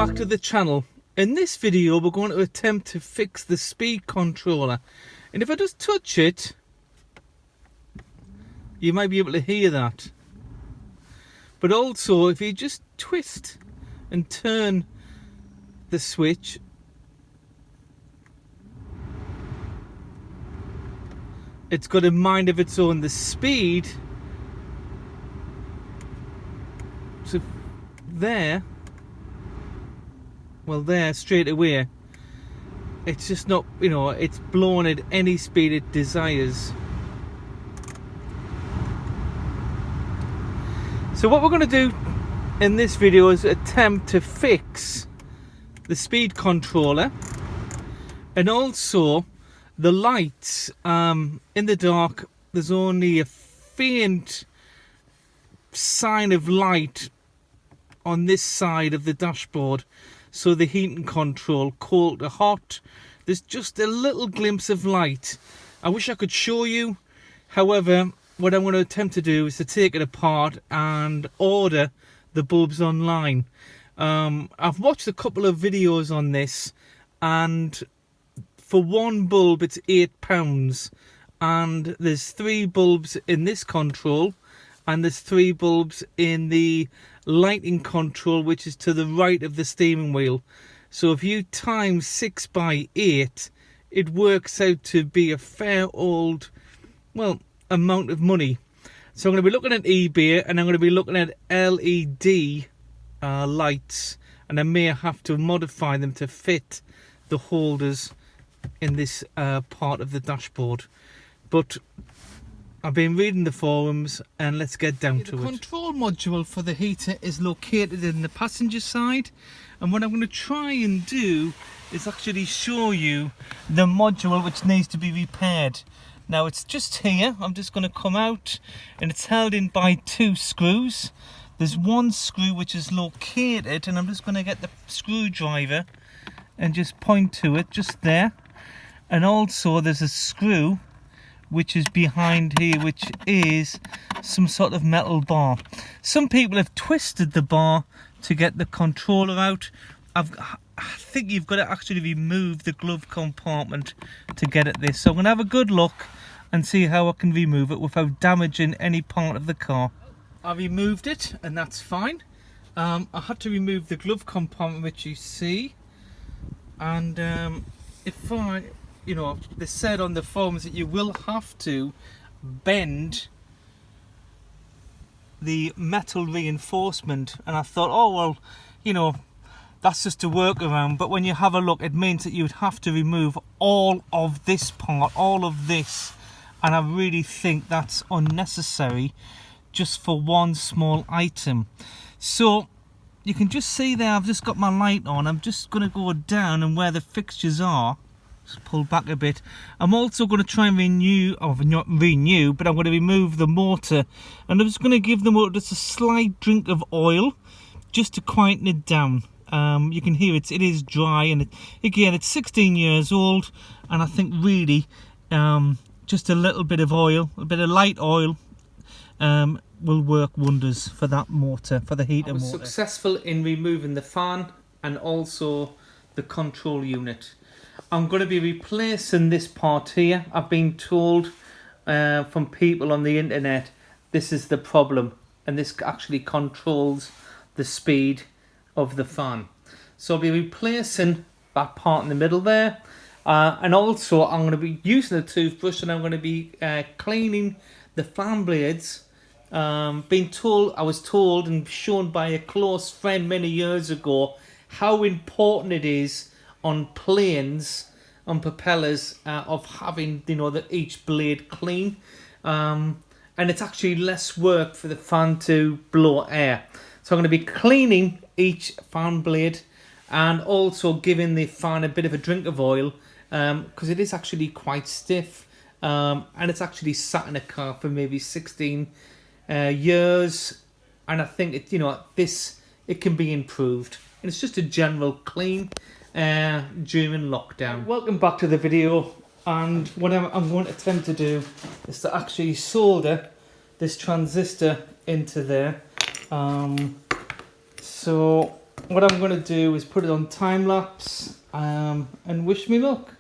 back to the channel. In this video we're going to attempt to fix the speed controller, and if I just touch it you might be able to hear that, but also if you just twist and turn the switch, it's got a mind of its own. The speed, so there, well there straight away, it's just not, you know, it's blown at any speed it desires. So what we're going to do in this video is attempt to fix the speed controller, and also the lights. In the dark there's only a faint sign of light on this side of the dashboard, so the heating control, cold to hot, there's just a little glimpse of light. I wish I could show you, however what I'm going to attempt to do is to take it apart and order the bulbs online. I've watched a couple of videos on this, and for one bulb it's £8, and there's 3 bulbs in this control, and there's 3 bulbs in the lighting control, which is to the right of the steering wheel. So if you times 6 by 8, it works out to be a fair old, well, amount of money. So I'm going to be looking at eBay, and I'm going to be looking at LED lights, and I may have to modify them to fit the holders in this part of the dashboard. But I've been reading the forums, and let's get down to it. The control module for the heater is located in the passenger side, and what I'm going to try and do is actually show you the module which needs to be repaired. Now it's just here. I'm just going to come out, and it's held in by 2 screws. There's one screw which is located, and I'm just going to get the screwdriver and just point to it just there. And also there's a screw which is behind here, which is some sort of metal bar. Some people have twisted the bar to get the controller out. I think you've got to actually remove the glove compartment to get at this. So I'm going to have a good look and see how I can remove it without damaging any part of the car. I removed it, and that's fine. I had to remove the glove compartment, which you see, and if I, you know, they said on the forums that you will have to bend the metal reinforcement, and I thought, oh well, you know, that's just a workaround. But when you have a look, it means that you would have to remove all of this part, all of this, and I really think that's unnecessary just for one small item. So you can just see there, I've just got my light on. I'm just going to go down, and where the fixtures are, just pull back a bit. I'm also going to try and renew, or not renew, but I'm going to remove the motor, and I'm just going to give the motor just a slight drink of oil just to quieten it down. You can hear it is dry, and again it's 16 years old, and I think really just a little bit of oil, a bit of light oil, will work wonders for that motor, for the heater motor. I was successful in removing the fan and also the control unit. I'm going to be replacing this part here. I've been told from people on the internet this is the problem, and this actually controls the speed of the fan. So I'll be replacing that part in the middle there, and also I'm going to be using a toothbrush, and I'm going to be cleaning the fan blades. I was told and shown by a close friend many years ago how important it is on planes, on propellers, of having, you know, each blade clean, and it's actually less work for the fan to blow air. So I'm going to be cleaning each fan blade, and also giving the fan a bit of a drink of oil, because it is actually quite stiff, and it's actually sat in a car for maybe 16 years, and I think it, you know, it can be improved, and it's just a general clean during lockdown. Welcome back to the video, and what I'm going to attempt to do is to actually solder this transistor into there. So what I'm going to do is put it on time lapse and wish me luck.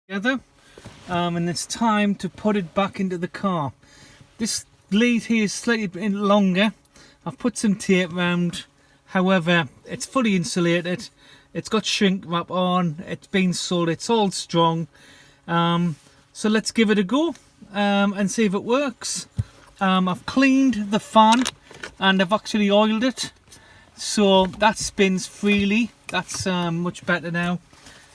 Together, and it's time to put it back into the car. This lead here is slightly longer. I've put some tape around, however it's fully insulated, it's got shrink wrap on, it's been sold, it's all strong. So let's give it a go and see if it works. I've cleaned the fan and I've actually oiled it, so that spins freely. That's much better now.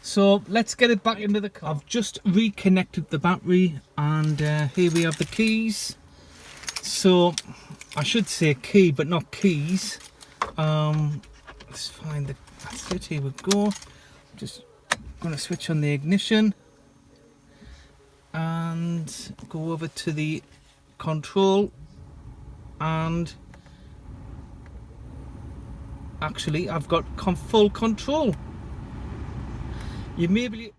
So let's get it back into the car. I've just reconnected the battery and here we have the keys. So I should say key but not keys. Let's find the, that's it, here we go. Just going to switch on the ignition and go over to the control, and actually I've got full control. You may be